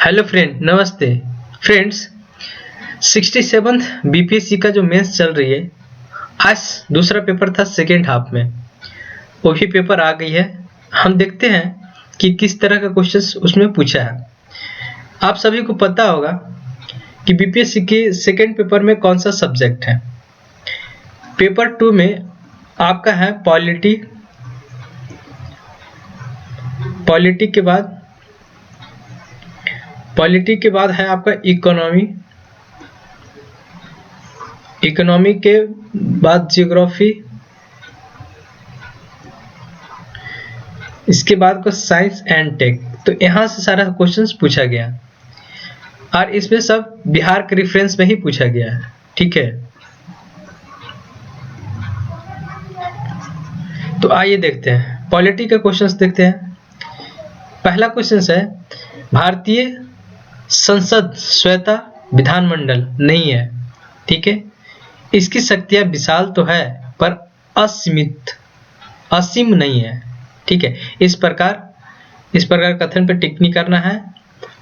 Hello friend, नमस्ते friends. 67th BPSC का जो मेंस चल रही है, आज दूसरा पेपर था सेकेंड हाफ में, वो भी पेपर आ गई है। हम देखते हैं कि किस तरह का क्वेश्चंस उसमें पूछा है। आप सभी को पता होगा कि बीपीएससी के सेकेंड पेपर में कौन सा सब्जेक्ट है। पेपर 2 में आपका है पॉलिटी के बाद है आपका इकोनॉमी के बाद ज्योग्राफी, इसके बाद को साइंस एंड टेक। तो यहाँ से सारा क्वेश्चंस पूछा गया और इसमें सब बिहार के रेफरेंस में ही पूछा गया है। ठीक है, तो आइए देखते हैं पॉलिटी के क्वेश्चंस देखते हैं। पहला क्वेश्चन है, भारतीय संसद स्वतः विधानमंडल नहीं है। ठीक है, इसकी शक्तियां विशाल तो है पर असीम नहीं है। ठीक है, इस प्रकार कथन पर टिप्पणी करना है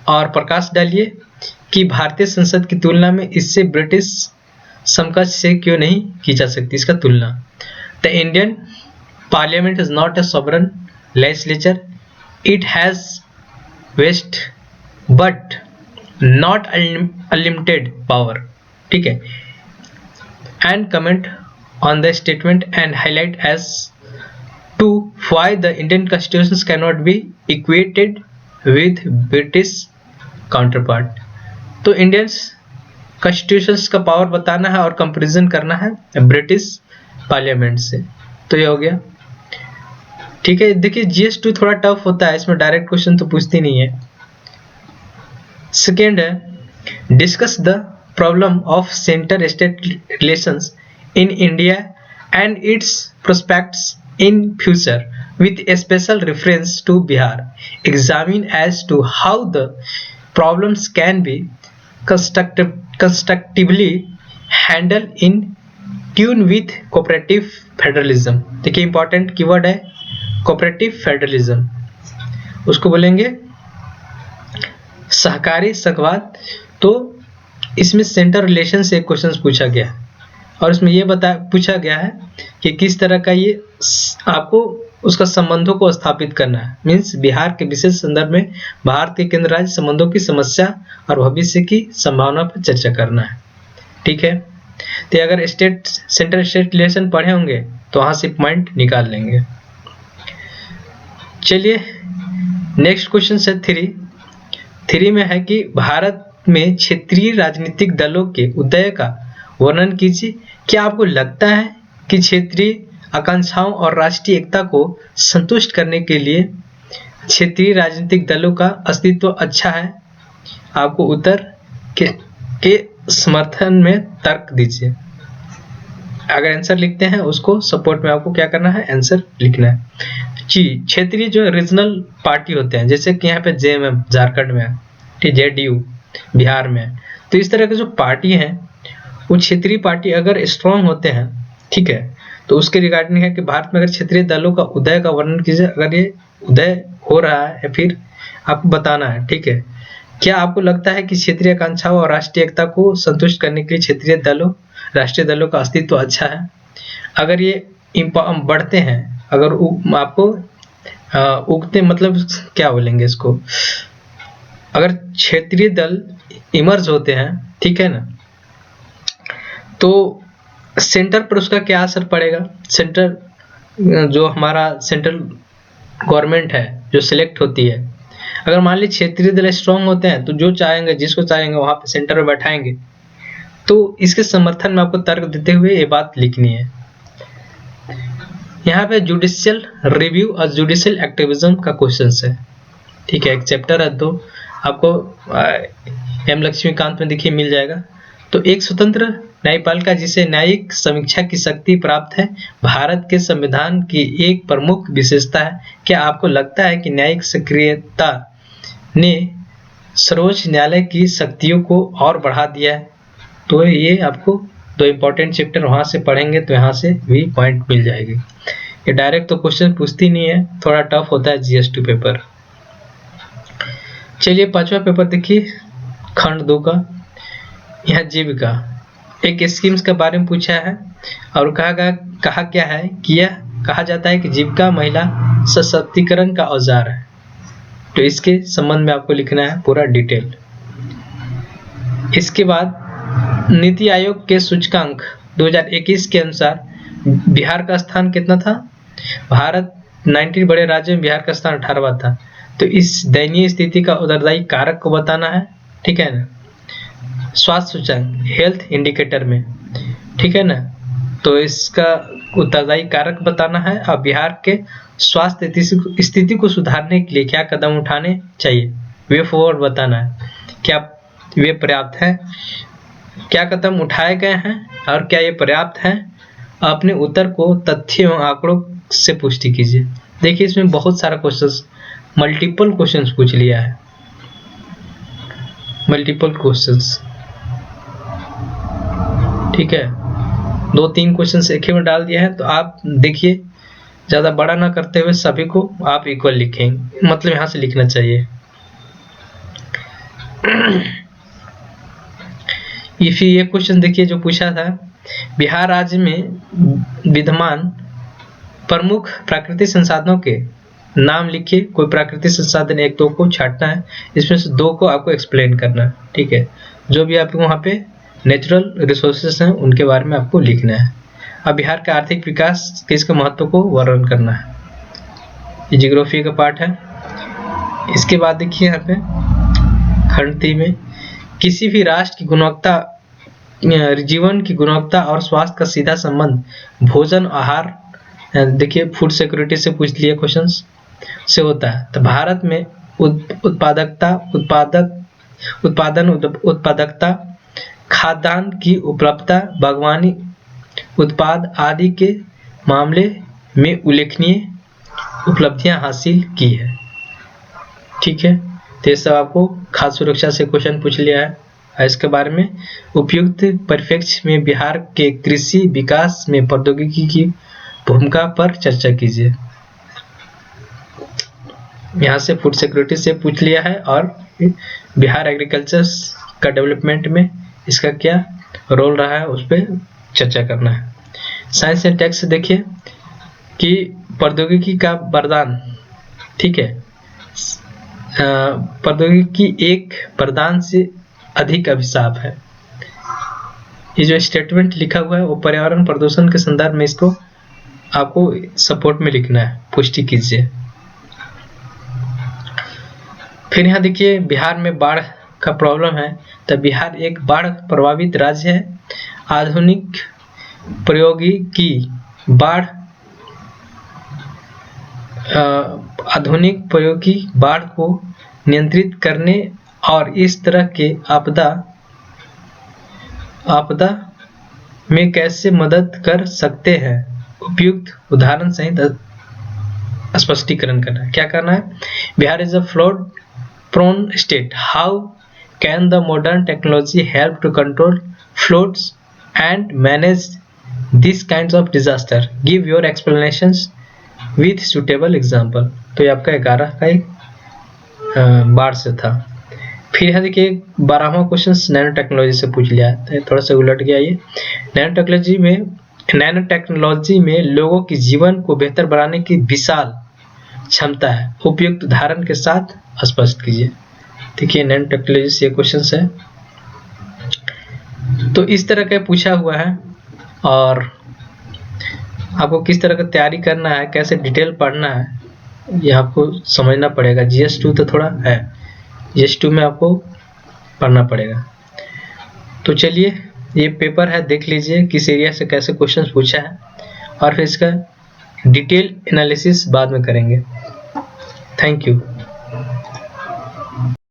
और प्रकाश डालिए कि भारतीय संसद की तुलना में इससे ब्रिटिश समकक्ष से क्यों नहीं की जा सकती इसका तुलना। The Indian parliament is not a sovereign legislature, it has vast but not unlimited power. ठीक है, and comment on the statement and highlight as to why the Indian constitution can not be equated with British counterpart. तो Indian constitution का power बताना है और comparison करना है British parliament से। तो ये हो गया। ठीक है, देखिए GS2 थोड़ा टफ होता है, इसमें डायरेक्ट क्वेश्चन तो पूछती नहीं है। सेकेंड है, discuss the problem of centre state relations in India and it's prospects in future with a special reference to Bihar. Examine as to how the problems can be constructively handled in tune with cooperative federalism. देखिए important keyword है cooperative federalism, उसको बोलेंगे सहकारी संघवाद। तो इसमें centre relation से question पूछा गया और इसमें ये पूछा गया है कि किस तरह का ये आपको उसका संबंधों को स्थापित करना है। मीन्स बिहार के विशेष संदर्भ में भारत के केंद्र राज्य संबंधों की समस्या और भविष्य की संभावना पर चर्चा करना है। ठीक है, तो अगर सेंटर स्टेट रिलेशन पढ़े होंगे तो वहां से पॉइंट निकाल लेंगे। चलिए नेक्स्ट क्वेश्चन है 3 में है कि भारत में क्षेत्रीय राजनीतिक दलों के उदय का वर्णन कीजिए। क्या आपको लगता है कि क्षेत्रीय आकांक्षाओं और राष्ट्रीय एकता को संतुष्ट करने के लिए क्षेत्रीय राजनीतिक दलों का अस्तित्व अच्छा है? आपको उत्तर के समर्थन में तर्क दीजिए। अगर आंसर लिखते हैं उसको सपोर्ट में आपको क्या करना है, आंसर लिखना है। क्षेत्रीय जो रीजनल पार्टी होते हैं, जैसे कि यहाँ पे JMM झारखंड में, ठीक, JDU बिहार में, तो इस तरह के जो पार्टी हैं वो क्षेत्रीय पार्टी अगर स्ट्रॉन्ग होते हैं, ठीक है, तो उसके रिगार्डिंग है कि भारत में अगर क्षेत्रीय दलों का उदय का वर्णन कीजिए। अगर ये उदय हो रहा है या फिर आपको बताना है। ठीक है, क्या आपको लगता है कि क्षेत्रीय आकांक्षाओं और राष्ट्रीय एकता को संतुष्ट करने के लिए क्षेत्रीय दलों राष्ट्रीय दलों का अस्तित्व अच्छा है? अगर ये बढ़ते हैं, अगर आपको उगते मतलब क्या बोलेंगे इसको, अगर क्षेत्रीय दल इमर्ज होते हैं, ठीक है ना, तो सेंटर पर उसका क्या असर पड़ेगा। सेंटर जो हमारा सेंट्रल गवर्नमेंट है जो सिलेक्ट होती है, अगर मान लीजिए क्षेत्रीय दल स्ट्रांग होते हैं तो जो चाहेंगे जिसको चाहेंगे वहां पे सेंटर में बैठाएंगे। तो इसके समर्थन में आपको तर्क देते हुए ये बात लिखनी है। यहाँ पे जुडिशियल रिव्यू और जुडिशियल एक्टिविज्म का क्वेश्चन है। ठीक है, एक चैप्टर है, तो आपको M लक्ष्मीकांत में देखिए मिल जाएगा। तो एक स्वतंत्र न्यायपालिका जिसे न्यायिक समीक्षा की शक्ति प्राप्त है भारत के संविधान की एक प्रमुख विशेषता है। क्या आपको लगता है कि न्यायिक सक्रियता ने सर्वोच्च न्यायालय की शक्तियों को और बढ़ा दिया है? तो ये आपको 2 इंपॉर्टेंट चैप्टर वहां से पढ़ेंगे तो यहाँ से भी पॉइंट मिल जाएगी। ये डायरेक्ट तो क्वेश्चन पूछती नहीं है, थोड़ा टफ होता है GS2 पेपर। चलिए 5वां पेपर देखिए, खंड 2 का। यहाँ जीविका एक स्कीम्स के बारे में पूछा है और कहा क्या है कि यह कहा जाता है कि जीविका महिला सशक्तिकरण का औजार है। तो इसके संबंध में आपको लिखना है पूरा डिटेल। इसके बाद नीति आयोग के सूचकांक 2021 के अनुसार बिहार का स्थान कितना था? भारत 19 बड़े राज्यों में बिहार का स्थान 18वां था। तो इस दयनीय स्थिति का उत्तरदायी कारक को बताना है, ठीक है ना। स्वास्थ्य सूचकांक हेल्थ इंडिकेटर में, ठीक है ना, तो इसका उत्तरदायी कारक बताना है और बिहार के स्वास्थ्य स्थिति को सुधारने के लिए क्या कदम उठाने चाहिए, वे फॉरवर्ड बताना है। क्या वे पर्याप्त है, क्या कदम उठाए गए हैं और क्या ये पर्याप्त है? अपने उत्तर को तथ्य एवं आंकड़ों से पुष्टि कीजिए। देखिए इसमें बहुत सारा क्वेश्चंस, मल्टीपल क्वेश्चंस पूछ लिया है, मल्टीपल क्वेश्चंस, ठीक है। 2-3 क्वेश्चंस एक ही में डाल दिया है। तो आप देखिए ज्यादा बड़ा ना करते हुए सभी को आप इक्वल लिखेंगे, मतलब यहां से लिखना चाहिए। ये क्वेश्चन देखिए जो पूछा था, बिहार राज्य में विद्यमान प्रमुख प्राकृतिक संसाधनों के नाम लिखिए। कोई प्राकृतिक संसाधन 1-2 को छांटना है, इसमें से 2 को आपको एक्सप्लेन करना है, ठीक है। जो भी आपको वहाँ पे नेचुरल रिसोर्सेस हैं उनके बारे में आपको लिखना है। अब बिहार का आर्थिक विकास के इसके महत्व को वर्णन करना है, ये जियोग्राफी का पार्ट है। इसके बाद देखिए यहाँ पे खंड 3 में किसी भी राष्ट्र की गुणवत्ता, जीवन की गुणवत्ता और स्वास्थ्य का सीधा संबंध भोजन आहार, देखिए फूड सिक्योरिटी से पूछ लिए क्वेश्चंस से होता है। तो भारत में उत्पादकता, खाद्यान्न की उपलब्धता, बागवानी उत्पाद आदि के मामले में उल्लेखनीय उपलब्धियां हासिल की है, ठीक है। तो ये सब आपको खाद्य सुरक्षा से क्वेश्चन पूछ लिया है। इसके बारे में उपयुक्त परिप्रेक्ष्य में बिहार के कृषि विकास में प्रौद्योगिकी की भूमिका पर चर्चा कीजिए। यहाँ से फूड सिक्योरिटी से पूछ लिया है और बिहार एग्रीकल्चर का डेवलपमेंट में इसका क्या रोल रहा है उस पर चर्चा करना है। साइंस एंड टेक्स देखिए कि प्रौद्योगिकी का वरदान, ठीक है, प्रौद्योगिकी एक वरदान से अधिक अभिशाप है। ये जो स्टेटमेंट लिखा हुआ है वो पर्यावरण प्रदूषण के संदर्भ में इसको आपको सपोर्ट में लिखना है, पुष्टि कीजिए। फिर यहाँ देखिए बिहार में बाढ़ का प्रॉब्लम है, तो बिहार एक बाढ़ प्रभावित राज्य है। आधुनिक प्रौद्योगिकी बाढ़ को नियंत्रित करने और इस तरह के आपदा में कैसे मदद कर सकते हैं, उपयुक्त उदाहरण सहित स्पष्टीकरण करना है। क्या करना है? Bihar is a flood prone state, how can the modern technology help to control floods and manage this kinds of disaster, give your explanations with suitable example. तो ये आपका 11 का एक बाढ़ से था। फिर यहाँ देखिए 12वां क्वेश्चन नैनो टेक्नोलॉजी से पूछ लिया है, थोड़ा सा उलट गया ये। नैनो टेक्नोलॉजी में लोगों के जीवन को बेहतर बनाने की विशाल क्षमता है, उपयुक्त उदाहरण के साथ स्पष्ट कीजिए। देखिए नैनो टेक्नोलॉजी से क्वेश्चन है, तो इस तरह का पूछा हुआ है और आपको किस तरह का तैयारी करना है, कैसे डिटेल पढ़ना है, ये आपको समझना पड़ेगा। GS2 तो थोड़ा है, GS2 में आपको पढ़ना पड़ेगा। तो चलिए ये पेपर है, देख लीजिए किस एरिया से कैसे क्वेश्चन पूछा है और फिर इसका डिटेल एनालिसिस बाद में करेंगे। Thank you.